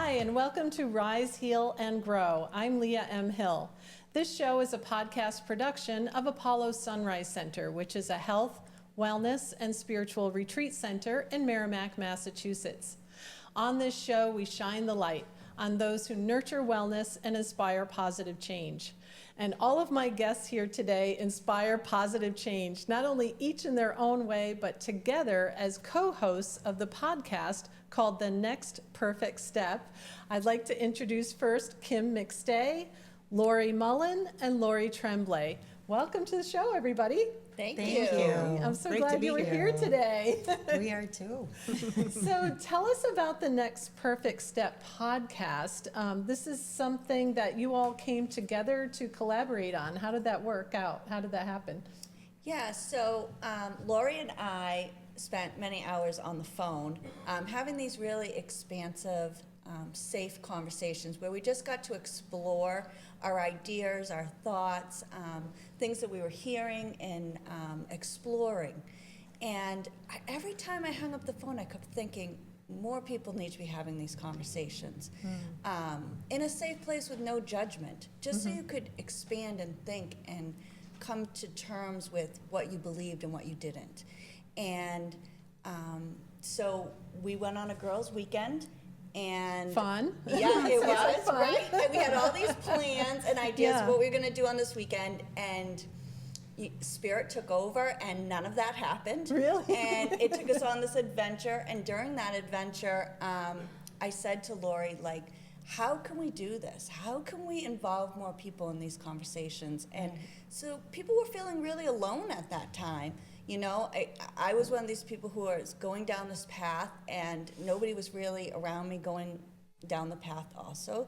Hi, and welcome to Rise, Heal, and Grow. I'm Leah M. Hill. This show is a podcast production of Apollo Sunrise Center, which is a health, wellness, and spiritual retreat center in Merrimack, Massachusetts. On this show, we shine the light on those who nurture wellness and inspire positive change. And all of my guests here today inspire positive change, not only each in their own way, but together as co-hosts of the podcast called The Next Perfect Step. I'd like to introduce first Kim McStay, Laurie Mullen, and Lori Tremblay. Welcome to the show, everybody. Thank you. I'm so Great glad you were here today. We are too. So tell us about the Next Perfect Step podcast. This is something that you all came together to collaborate on. How did that work out? How did that happen? Yeah, so Lori and I spent many hours on the phone having these really expansive, safe conversations where we just got to explore our ideas, our thoughts, things that we were hearing and exploring. And every time I hung up the phone, I kept thinking, more people need to be having these conversations in a safe place with no judgment, just so you could expand and think and come to terms with what you believed and what you didn't. And so we went on a girls' weekend. And fun. Yeah, it was, fun. right? And we had all these plans and ideas of what we were going to do on this weekend, and Spirit took over, and none of that happened. Really? And it took us on this adventure, and during that adventure, I said to Lori, like, how can we do this? How can we involve more people in these conversations? And so people were feeling really alone at that time. You know, I was one of these people who was going down this path, and nobody was really around me going down the path also.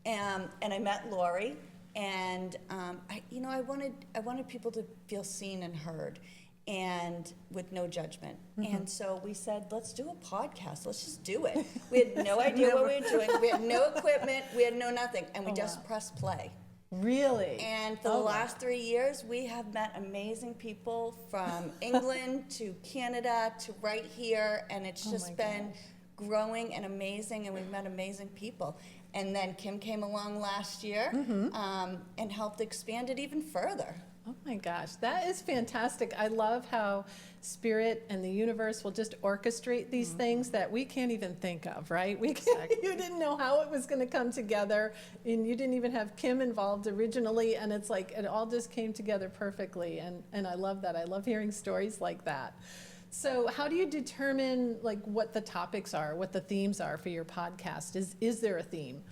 And I met Lori, and I wanted people to feel seen and heard, and with no judgment. And so we said, let's do a podcast. Let's just do it. We had no idea what we were doing. We had no equipment. We had no nothing, and we just pressed play. Really? And for the last 3 years, we have met amazing people from England to Canada to right here, and it's just been growing and amazing, and we've met amazing people. And then Kim came along last year and helped expand it even further. Oh my gosh, that is fantastic. I love how Spirit and the universe will just orchestrate these things that we can't even think of, right? You didn't know how it was going to come together, and you didn't even have Kim involved originally, and it's like it all just came together perfectly, and I love that. I love hearing stories like that. So how do you determine like what the topics are, what the themes are for your podcast? Is there a theme?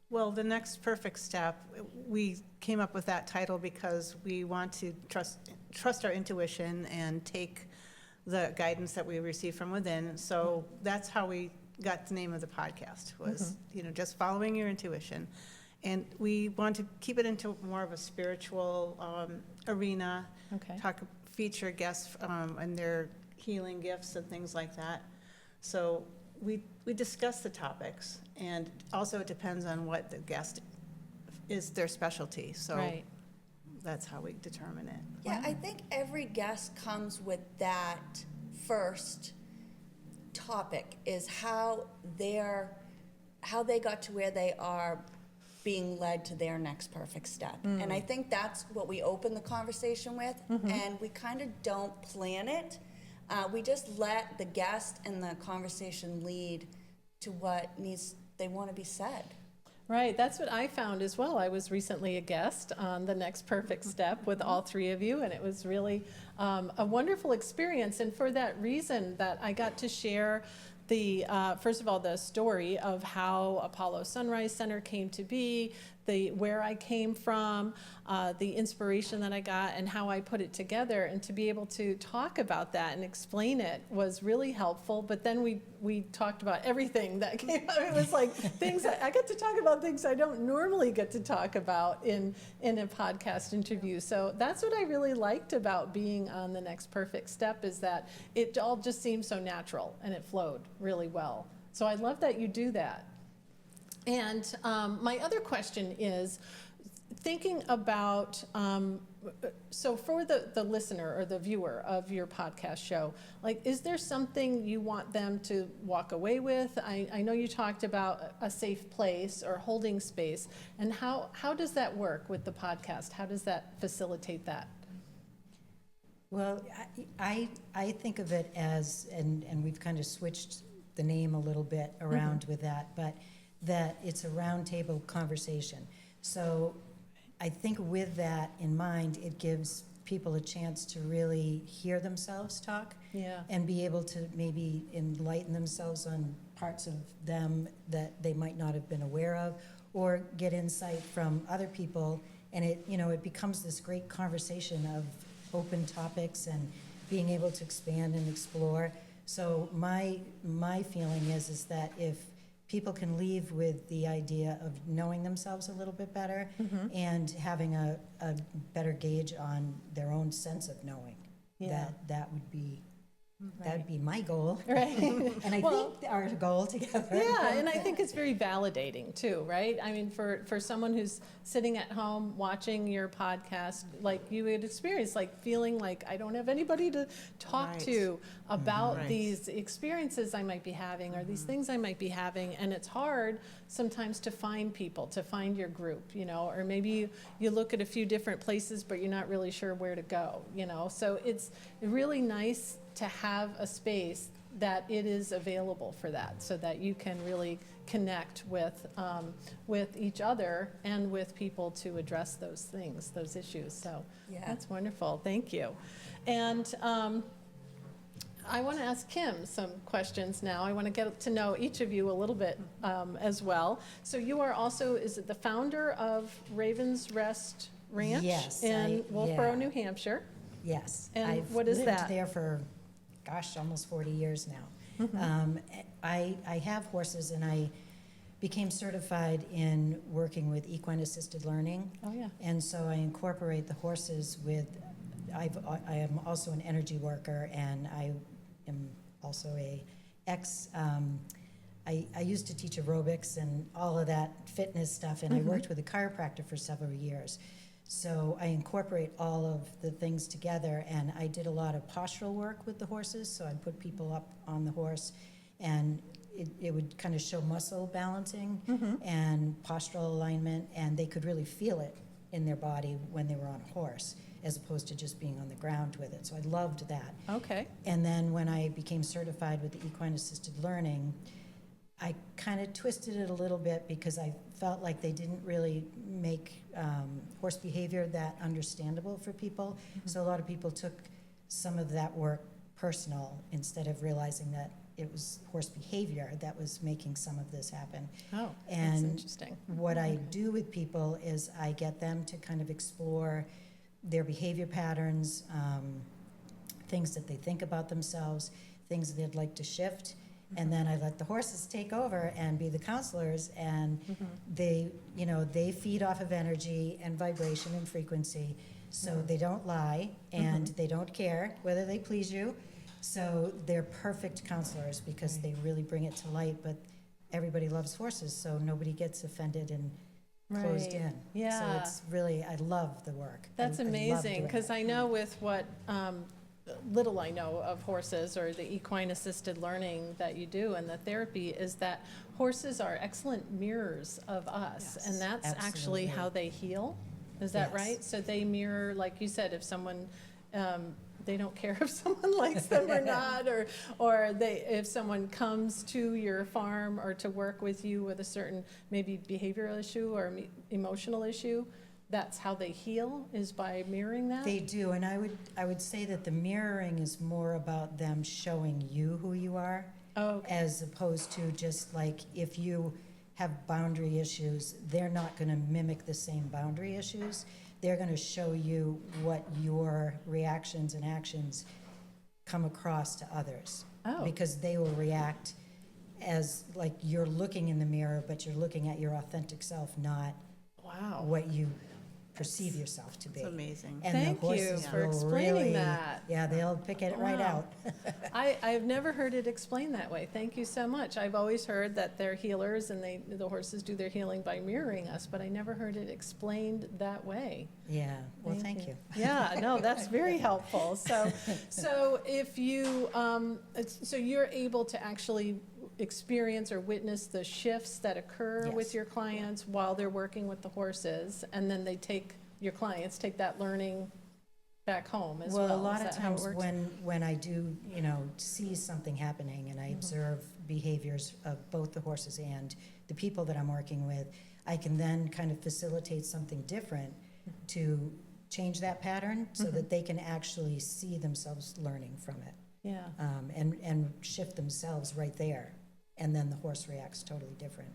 Well, The Next Perfect Step, we came up with that title because we want to trust our intuition and take the guidance that we receive from within. So that's how we got the name of the podcast, was just following your intuition. And we want to keep it into more of a spiritual arena, feature guests and their healing gifts and things like that. So we discuss the topics, and also it depends on what the guest is their specialty. So that's how we determine it. Yeah, I think every guest comes with that first topic, is how they got to where they are, being led to their next perfect step. And I think that's what we open the conversation with, and we kind of don't plan it. We just let the guest and the conversation lead to what they want to be said. Right, that's what I found as well. I was recently a guest on The Next Perfect Step with all three of you, and it was really a wonderful experience. And for that reason, that I got to share first of all, the story of how Apollo Sunrise Center came to be, where I came from, the inspiration that I got, and how I put it together. And to be able to talk about that and explain it was really helpful. But then we talked about everything that came out. It was like things that I get to talk about, things I don't normally get to talk about in a podcast interview. So that's what I really liked about being on The Next Perfect Step, is that it all just seemed so natural and it flowed really well. So I love that you do that. And my other question is, thinking about, so for the listener or the viewer of your podcast show, like, is there something you want them to walk away with? I know you talked about a safe place or holding space, and how does that work with the podcast? How does that facilitate that? Well, I think of it as, and we've kind of switched the name a little bit around with that, but that it's a roundtable conversation. So I think with that in mind, it gives people a chance to really hear themselves talk. Yeah. And be able to maybe enlighten themselves on parts of them that they might not have been aware of, or get insight from other people. And it becomes this great conversation of open topics and being able to expand and explore. So my feeling is that if people can leave with the idea of knowing themselves a little bit better and having a better gauge on their own sense of knowing, that would be my goal. Right. And I think our goal together. Yeah, and I think it's very validating too, right? I mean, for someone who's sitting at home watching your podcast, like you would experience, like feeling like I don't have anybody to talk to about these experiences I might be having or these things I might be having, and it's hard sometimes to find people, to find your group, or maybe you look at a few different places, but you're not really sure where to go, So it's really nice to have a space that it is available for that, so that you can really connect with each other and with people to address those things, those issues. So that's wonderful. Thank you. And I want to ask Kim some questions now. I want to get to know each of you a little bit as well. So you are also, is it the founder of Raven's Rest Ranch in Wolfboro, New Hampshire? Yes. And what is that? I've lived there for, almost 40 years now. I have horses, and I became certified in working with equine-assisted learning. Oh, yeah. And so I incorporate the horses with, I am also an energy worker, and I am also I used to teach aerobics and all of that fitness stuff, and I worked with a chiropractor for several years. So I incorporate all of the things together, and I did a lot of postural work with the horses. So I'd put people up on the horse, and it would kind of show muscle balancing and postural alignment, and they could really feel it in their body when they were on a horse, as opposed to just being on the ground with it. So I loved that. Okay. And then when I became certified with the equine-assisted learning, I kind of twisted it a little bit because I felt like they didn't really make horse behavior that understandable for people. So a lot of people took some of that work personal instead of realizing that it was horse behavior that was making some of this happen. Oh, and that's interesting. What I do with people is I get them to kind of explore their behavior patterns, things that they think about themselves, things they'd like to shift. And then I let the horses take over and be the counselors, and they feed off of energy and vibration and frequency, so they don't lie, and they don't care whether they please you. So they're perfect counselors because they really bring it to light, but everybody loves horses, so nobody gets offended and closed in. Yeah. So it's really, I love the work. That's I love amazing, doing because it. I know with what little I know of horses, or the equine-assisted learning that you do and the therapy, is that horses are excellent mirrors of us, and that's actually absolutely. how they heal. Is that Yes. right? So they mirror, like you said, if someone, they don't care if someone likes them or not, or if someone comes to your farm or to work with you with a certain maybe behavioral issue or emotional issue, that's how they heal, is by mirroring that? They do, and I would say that the mirroring is more about them showing you who you are, as opposed to just like if you have boundary issues, they're not going to mimic the same boundary issues. They're going to show you what your reactions and actions come across to others. Because they will react as like you're looking in the mirror, but you're looking at your authentic self, not what you perceive yourself to be. It's amazing. And Thank the you horses for will explaining really, that. yeah, they'll pick it right Wow. out. I've never heard it explained that way. Thank you so much. I've always heard that they're healers and the horses do their healing by mirroring us, but I never heard it explained that way. Yeah, well, thank you. Yeah, no, that's very helpful. So if you, so you're able to actually experience or witness the shifts that occur with Yes. your clients while they're working with the horses, and then your clients take that learning back home as well. Well, a lot Is of that how it times works? when I do, see something happening and I observe behaviors of both the horses and the people that I'm working with, I can then kind of facilitate something different to change that pattern so that they can actually see themselves learning from it, Yeah, and shift themselves right there. And then the horse reacts totally different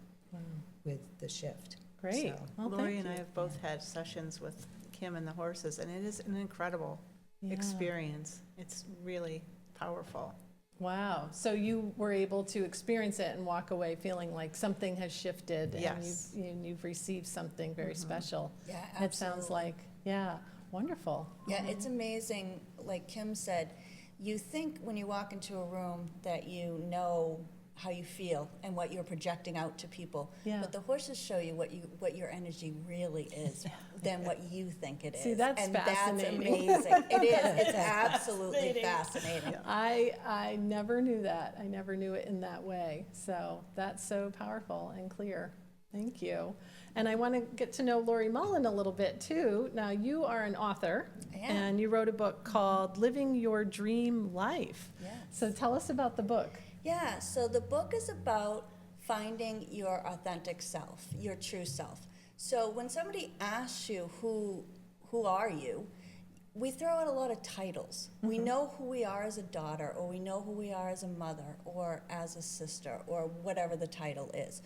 with the shift. great. So- Well, Lori thank and I you. have both had sessions with Kim and the horses, and it is an incredible Yeah. experience. It's really powerful. Wow. So you were able to experience it and walk away feeling like something has shifted and Yes. you've received something very special. Yeah, It sounds absolutely. like, yeah, wonderful. Yeah, it's amazing, like Kim said, you think when you walk into a room that you know how you feel and what you're projecting out to people. Yeah. But the horses show you what your energy really is than what you think it is. See, that's and fascinating. That's amazing. It is. It's absolutely fascinating. I never knew that. I never knew it in that way. So that's so powerful and clear. Thank you. And I want to get to know Laurie Mullen a little bit too. Now, you are an author, I am. and you wrote a book called Living Your Dream Life. Yes. So tell us about the book. Yeah, so the book is about finding your authentic self, your true self. So when somebody asks you, who are you, we throw out a lot of titles. We know who we are as a daughter, or we know who we are as a mother, or as a sister, or whatever the title is.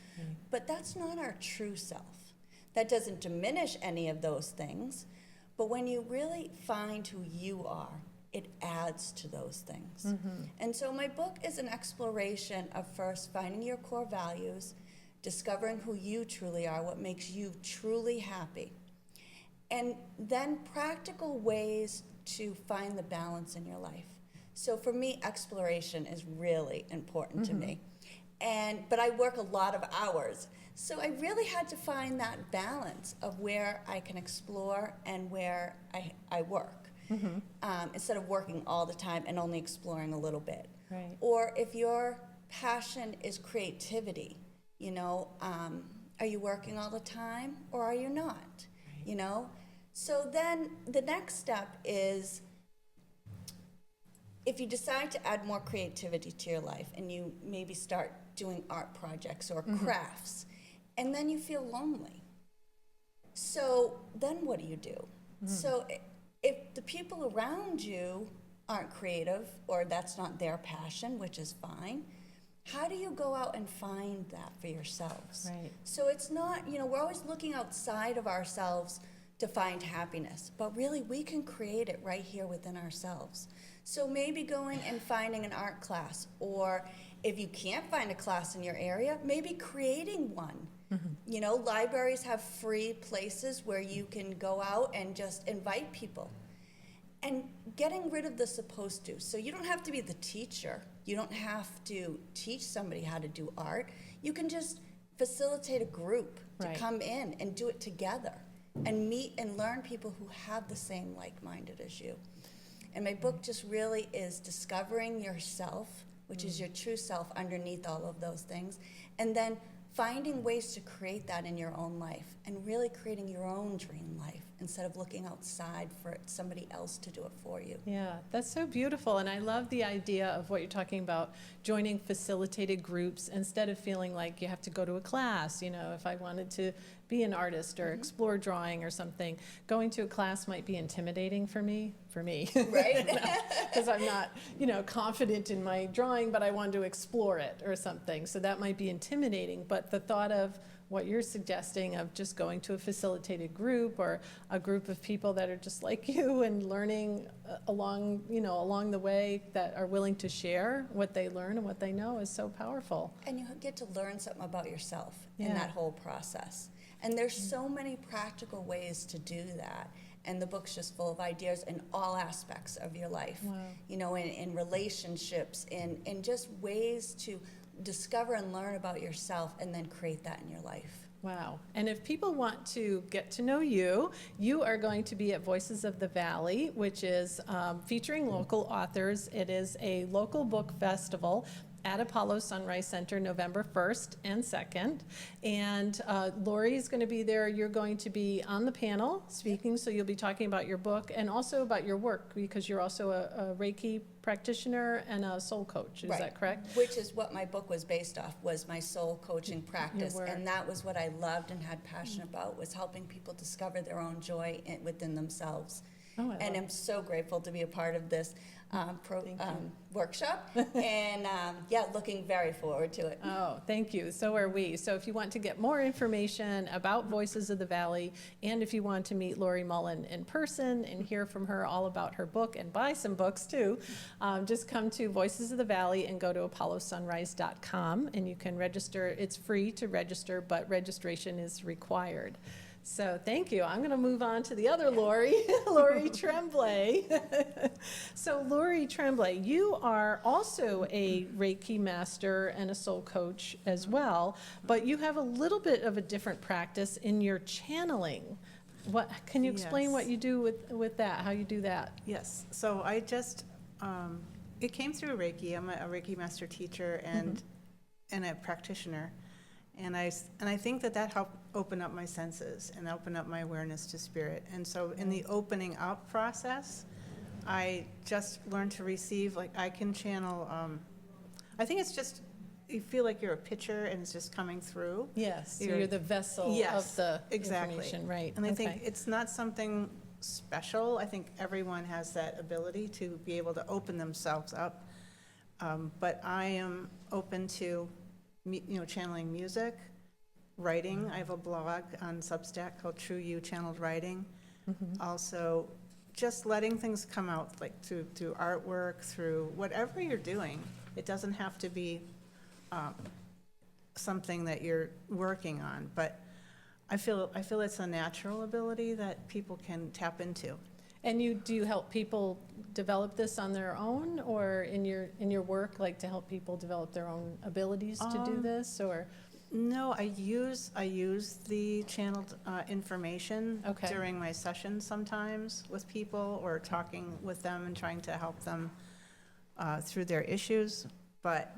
But that's not our true self. That doesn't diminish any of those things, but when you really find who you are, it adds to those things. And so my book is an exploration of first finding your core values, discovering who you truly are, what makes you truly happy, and then practical ways to find the balance in your life. So for me, exploration is really important to me. But I work a lot of hours. So I really had to find that balance of where I can explore and where I work. Instead of working all the time and only exploring a little bit. Right. Or if your passion is creativity, are you working all the time or are you not? So then the next step is, if you decide to add more creativity to your life and you maybe start doing art projects or crafts, and then you feel lonely. So then what do you do? So if the people around you aren't creative or that's not their passion, which is fine, how do you go out and find that for yourselves? Right. So it's not, we're always looking outside of ourselves to find happiness, but really we can create it right here within ourselves. So maybe going and finding an art class, or if you can't find a class in your area, maybe creating one. Libraries have free places where you can go out and just invite people. And getting rid of the supposed to. So you don't have to be the teacher. You don't have to teach somebody how to do art. You can just facilitate a group to Right. come in and do it together and meet and learn people who have the same like-minded as you. And my book just really is discovering yourself, which is your true self underneath all of those things, and then finding ways to create that in your own life and really creating your own dream life instead of looking outside for somebody else to do it for you. Yeah, that's so beautiful. And I love the idea of what you're talking about, joining facilitated groups instead of feeling like you have to go to a class. If I wanted to be an artist or explore drawing or something, going to a class might be intimidating for me. Right? Because I'm not, confident in my drawing, but I want to explore it or something. So that might be intimidating. But the thought of what you're suggesting of just going to a facilitated group or a group of people that are just like you and learning along the way, that are willing to share what they learn and what they know, is so powerful. And you get to learn something about yourself in Yeah. that whole process. And there's so many practical ways to do that. And the book's just full of ideas in all aspects of your life. Wow. You know, in relationships, in just ways to discover and learn about yourself and then create that in your life. Wow. And if people want to get to know you, you are going to be at Voices of the Valley, which is featuring local authors. It is a local book festival at Apollo Sunrise Center, November 1st and 2nd. And Lori is going to be there. You're going to be on the panel speaking, so you'll be talking about your book and also about your work, because you're also a Reiki practitioner and a soul coach. Is that correct? Which is what my book was based off, was my soul coaching practice. work. And that was what I loved and had passion about, was helping people discover their own joy within themselves. Oh, I And love I'm so grateful to be a part of this Thank you. workshop, and looking very forward to it. Oh, thank you. So are we. So if you want to get more information about Voices of the Valley, and if you want to meet Laurie Mullen in person and hear from her all about her book and buy some books too, just come to Voices of the Valley and go to apollosunrise.com, and you can register. It's free to register, but registration is required. So thank you. I'm going to move on to the other Lori, Lori Tremblay. So Lori Tremblay, you are also a Reiki master and a soul coach as well, but you have a little bit of a different practice in your channeling. What can you explain Yes. what you do with that? How you do that? Yes, so I just, it came through Reiki. I'm a Reiki master teacher and a practitioner. And I think that helped open up my senses and open up my awareness to spirit. And so in the opening up process, I just learned to receive, like I can channel, I think it's just, you feel like you're a pitcher and it's just coming through. Yes, so You're- you're the vessel Yes, of the exactly. information, right? And I Okay. think it's not something special. I think everyone has that ability to be able to open themselves up. But I am open to, channeling music, writing. I have a blog on Substack called True You Channeled Writing. Also, just letting things come out, like through artwork, through whatever you're doing. It doesn't have to be something that you're working on, but I feel it's a natural ability that people can tap into. And do you help people develop this on their own, or in your work, like to help people develop their own abilities to do this, or? No, I use the channeled information Okay. during my sessions sometimes with people, or talking with them and trying to help them through their issues, but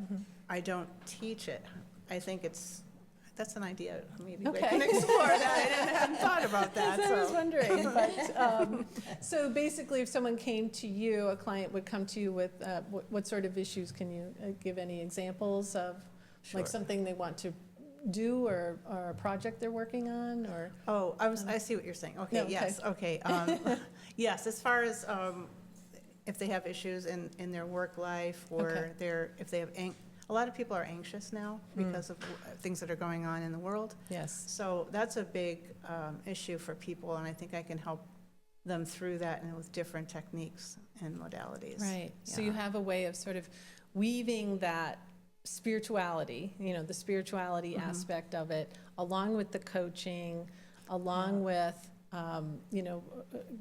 I don't teach it. I think that's an idea. Maybe we Okay. can explore that. I hadn't thought about that. That's what I was So. wondering, but, so basically, if someone came to you, a client would come to you with, what sort of issues? Can you give any examples of, Sure. like something they want to do, or a project they're working on, or? Oh, I see what you're saying. Okay, No, okay. yes, okay. Yes, as far as if they have issues in their work life, or Okay. if they have, a lot of people are anxious now because of things that are going on in the world. Yes. So that's a big issue for people, and I think I can help them through that, and with different techniques and modalities. Right. So Yeah. you have a way of sort of weaving that spirituality, the spirituality aspect of it, along with the coaching, along with,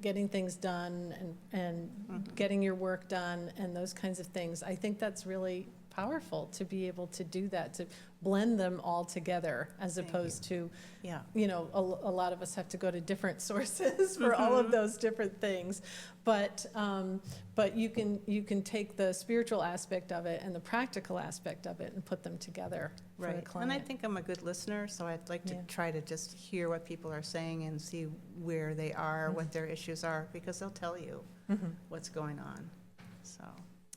getting things done and getting your work done and those kinds of things. I think that's really powerful to be able to do that, to blend them all together, as Thank opposed to, Yeah. a lot of us have to go to different sources for all of those different things. But you can take the spiritual aspect of it and the practical aspect of it and put them together for the Right, client. and I think I'm a good listener, so I'd like to Yeah. try to just hear what people are saying and see where they are, what their issues are, because they'll tell you what's going on, so.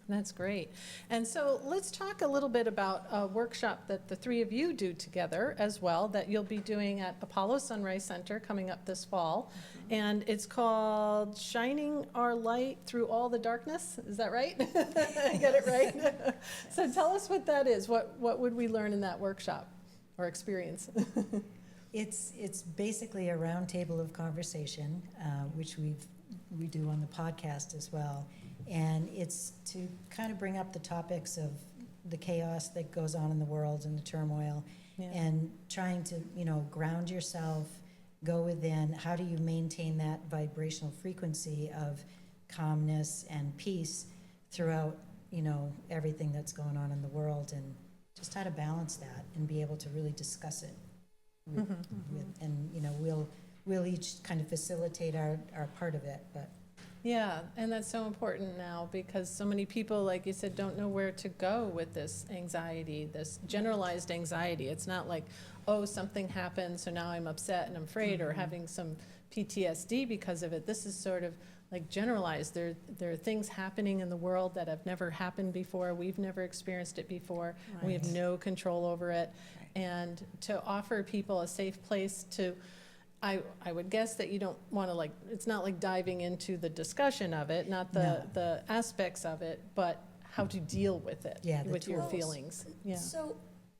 That's great. And so let's talk a little bit about a workshop that the three of you do together as well, that you'll be doing at Apollo Sunrise Center coming up this fall. And it's called Shining Our Light Through All the Darkness. Is that right? I get it right? So tell us what that is. What would we learn in that workshop or experience? It's basically a round table of conversation, which we do on the podcast as well. And it's to kind of bring up the topics of the chaos that goes on in the world and the turmoil, Yeah. and trying to, ground yourself, go within. How do you maintain that vibrational frequency of calmness and peace throughout, everything that's going on in the world, and just how to balance that and be able to really discuss it. And, we'll each kind of facilitate our part of it, but. Yeah, and that's so important now because so many people, like you said, don't know where to go with this anxiety, this generalized anxiety. It's not like, oh, something happened, so now I'm upset and I'm afraid, or having some PTSD because of it. This is sort of like generalized. There are things happening in the world that have never happened before. We've never experienced it before. Right. We have no control over it. Right. And to offer people a safe place to, I would guess that you don't want to it's not like diving into the discussion of it, not the aspects of it, but how to deal with it, Yeah, the with your tools. feelings. Yeah. So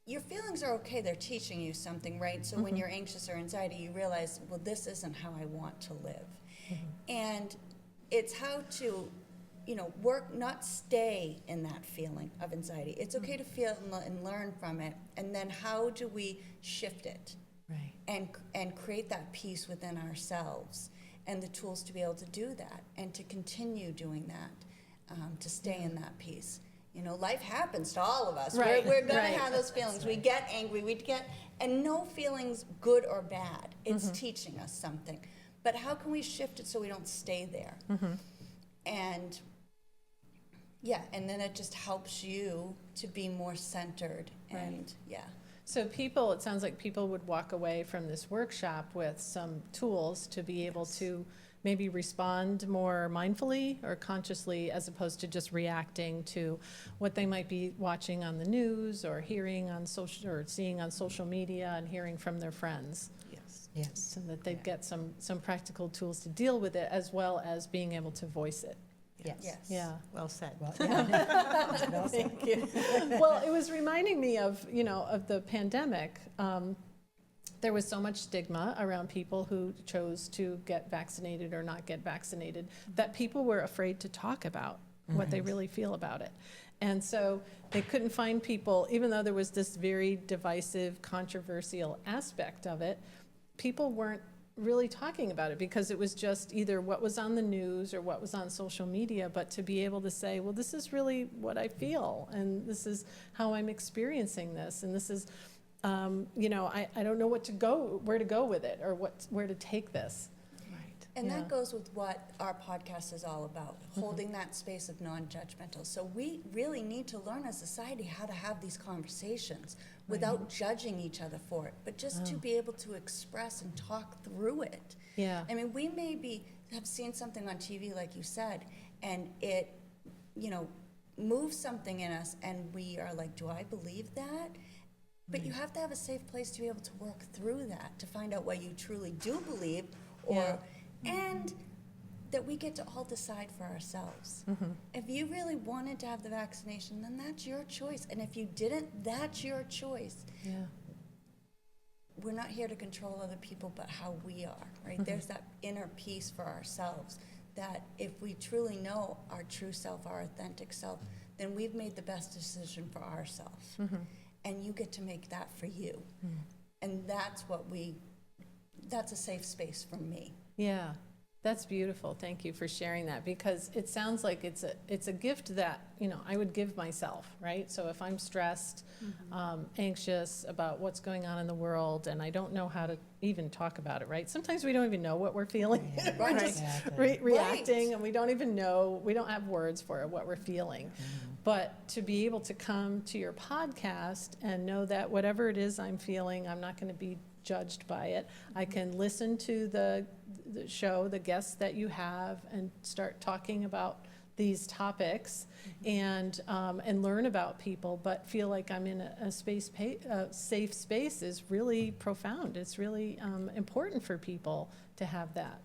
your feelings are okay. They're teaching you something, right? So when you're anxious or anxiety, you realize, well, this isn't how I want to live. And it's how to, work, not stay in that feeling of anxiety. It's okay to feel and learn from it. And then how do we shift it? Right. And create that peace within ourselves and the tools to be able to do that and to continue doing that, to stay in that peace. Life happens to all of us. Right, We're going right. to have those feelings. We get angry, and no feelings good or bad. It's teaching us something. But how can we shift it so we don't stay there? And and then it just helps you to be more centered and So it sounds like people would walk away from this workshop with some tools to be able to maybe respond more mindfully or consciously, as opposed to just reacting to what they might be watching on the news or hearing on social, or seeing on social media and hearing from their friends, Yes. so that they'd get some practical tools to deal with it, as well as being able to voice it. Yes. Yeah. Well said. Well, yeah. Well said. Thank you. Well, it was reminding me of, of the pandemic. There was so much stigma around people who chose to get vaccinated or not get vaccinated, that people were afraid to talk about what they really feel about it. And so they couldn't find people, even though there was this very divisive, controversial aspect of it, people weren't really talking about it because it was just either what was on the news or what was on social media. But to be able to say, well, this is really what I feel, and this is how I'm experiencing this, and this is, I don't know where to go with it, or where to take this. Right. And that goes with what our podcast is all about, holding that space of non-judgmental. So we really need to learn as a society how to have these conversations without judging each other for it, but just to be able to express and talk through it. Yeah. I mean, we maybe have seen something on TV, like you said, and it, moves something in us, and we are like, do I believe that? But you have to have a safe place to be able to work through that, to find out what you truly do believe, and that we get to all decide for ourselves. If you really wanted to have the vaccination, then that's your choice. And if you didn't, that's your choice. Yeah. We're not here to control other people, but how we are, right? There's that inner peace for ourselves, that if we truly know our true self, our authentic self, then we've made the best decision for ourselves. And you get to make that for you. And that's a safe space for me. Yeah, that's beautiful. Thank you for sharing that, because it sounds like it's a gift that, I would give myself, right? So if I'm stressed, anxious about what's going on in the world, and I don't know how to even talk about it, right? Sometimes we don't even know what we're feeling. We're just reacting, and we don't even know, we don't have words for it, what we're feeling. But to be able to come to your podcast and know that whatever it is I'm feeling, I'm not going to be judged by it. I can listen to the show, the guests that you have, and start talking about these topics, and learn about people, but feel like I'm in a safe space is really profound. It's really important for people to have that.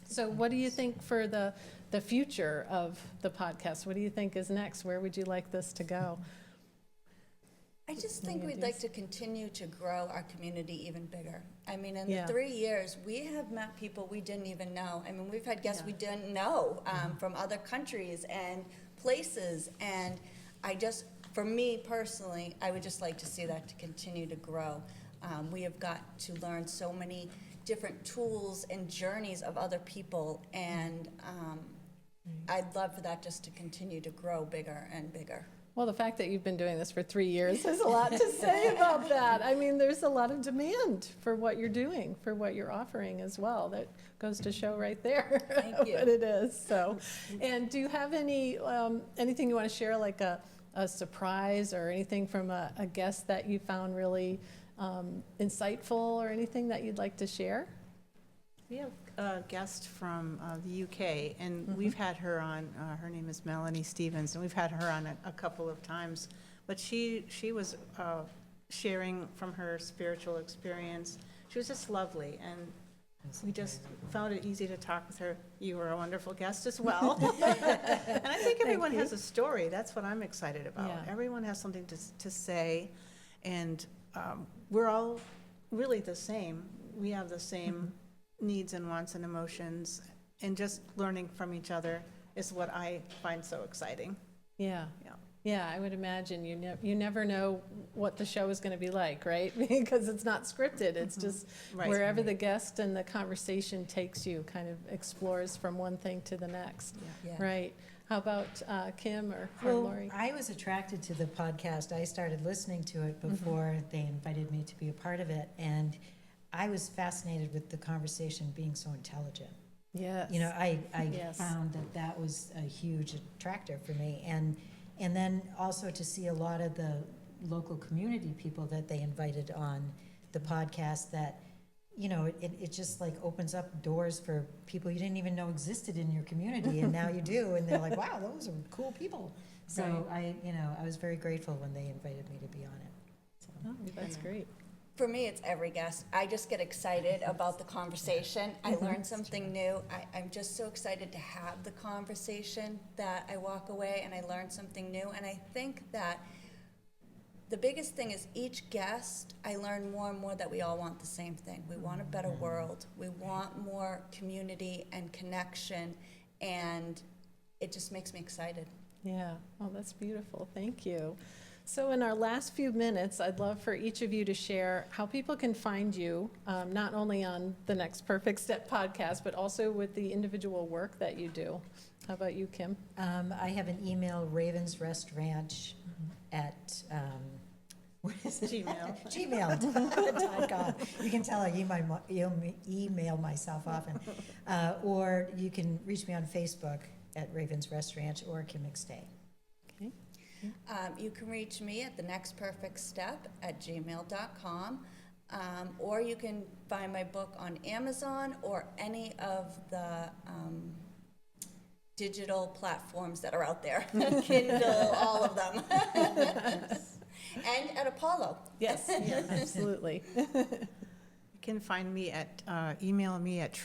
So what do you think for the future of the podcast? What do you think is next? Where would you like this to go? I just think we'd like to continue to grow our community even bigger. I mean, in Yeah. the 3 years, we have met people we didn't even know. I mean, we've had guests we didn't know from other countries and places, and for me personally, I would just like to see that to continue to grow. We have got to learn so many different tools and journeys of other people, and I'd love for that just to continue to grow bigger and bigger. Well, the fact that you've been doing this for 3 years has a lot to say about that. I mean, there's a lot of demand for what you're doing, for what you're offering as well. That goes to show right there Thank you. what it is. So, and do you have any anything you want to share, like a surprise or anything from a guest that you found really insightful, or anything that you'd like to share? We have a guest from the UK, and we've had her on. Her name is Melanie Stevens, and we've had her on a couple of times. But she was sharing from her spiritual experience. She was just lovely, and we just found it easy to talk with her. You were a wonderful guest as well. And I think everyone has a story. That's what I'm excited about. Yeah. Everyone has something to say, and we're all really the same. We have the same needs and wants and emotions, and just learning from each other is what I find so exciting. Yeah. Yeah. Yeah, I would imagine you never know what the show is going to be like, right? Because it's not scripted. It's just Right. wherever the guest and the conversation takes you, kind of explores from one thing to the next. Yeah. Right. How about Kim or Well, Lori? I was attracted to the podcast. I started listening to it before they invited me to be a part of it, and I was fascinated with the conversation being so intelligent. Yes. You know, I Yes. found that was a huge attractor for me, and then also to see a lot of the local community people that they invited on the podcast, that, you know, it just like opens up doors for people you didn't even know existed in your community, and now you do, and they're like, wow, those are cool people. So I was very grateful when they invited me to be on it. So. Oh, that's great. For me, it's every guest. I just get excited about the conversation. I learn something new. I'm just so excited to have the conversation that I walk away and I learn something new. And I think that the biggest thing is each guest, I learn more and more that we all want the same thing. We want a better world. We want more community and connection, and it just makes me excited. Yeah. Oh, that's beautiful. Thank you. So in our last few minutes, I'd love for each of you to share how people can find you, not only on the Next Perfect Step podcast, but also with the individual work that you do. How about you, Kim? I have an email, ravensrestranch at, what is it? Gmail. Gmail.com. You can tell I email myself often. Or you can reach me on Facebook at Ravens Rest Ranch or Kim McStay. Okay. You can reach me at thenextperfectstep@gmail.com, or you can find my book on Amazon or any of the digital platforms that are out there. Kindle, all of them. And at Apollo. Yes, yeah, absolutely. You can find me at, email me at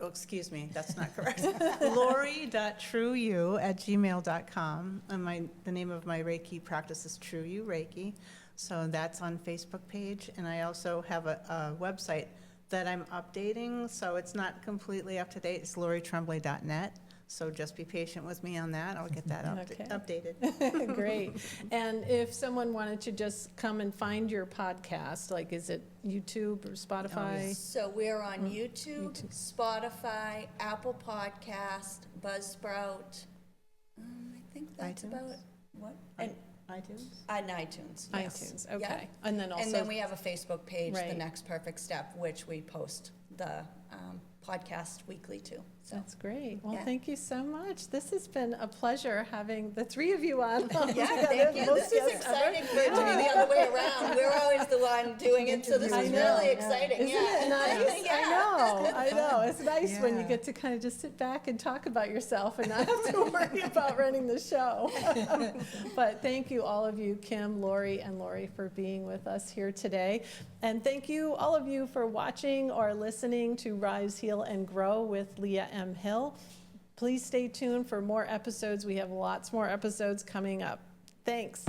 excuse me, that's not correct. Lori.trueyou@gmail.com. And the name of my Reiki practice is True You Reiki. So that's on Facebook page. And I also have a website that I'm updating, so it's not completely up to date. It's LoriTremblay.net. So just be patient with me on that. I'll get that Okay. updated. Great. And if someone wanted to just come and find your podcast, like, is it YouTube or Spotify? So we're on YouTube, Spotify, Apple Podcast, Buzzsprout. I think that's iTunes? about what? And iTunes? iTunes. Yes. iTunes, okay. Yeah. And then also. And then we have a Facebook page, The Right. Next Perfect Step, which we post the podcast weekly too. So That's great. Well, Yeah. thank you so much. This has been a pleasure having the three of you on. yeah, thank you. This is exciting for it to be the other way around. We're always the one doing it, so this I is know, really yeah. exciting. Isn't yeah. it nice? Yeah. I know. It's nice when you Yeah. get to kind of just sit back and talk about yourself and not have to worry about running the show. But thank you, all of you, Kim, Lori, and Lori, for being with us here today. And thank you, all of you, for watching or listening to Rise, Heal, and Grow with Leah M. Hill. Please stay tuned for more episodes. We have lots more episodes coming up. Thanks.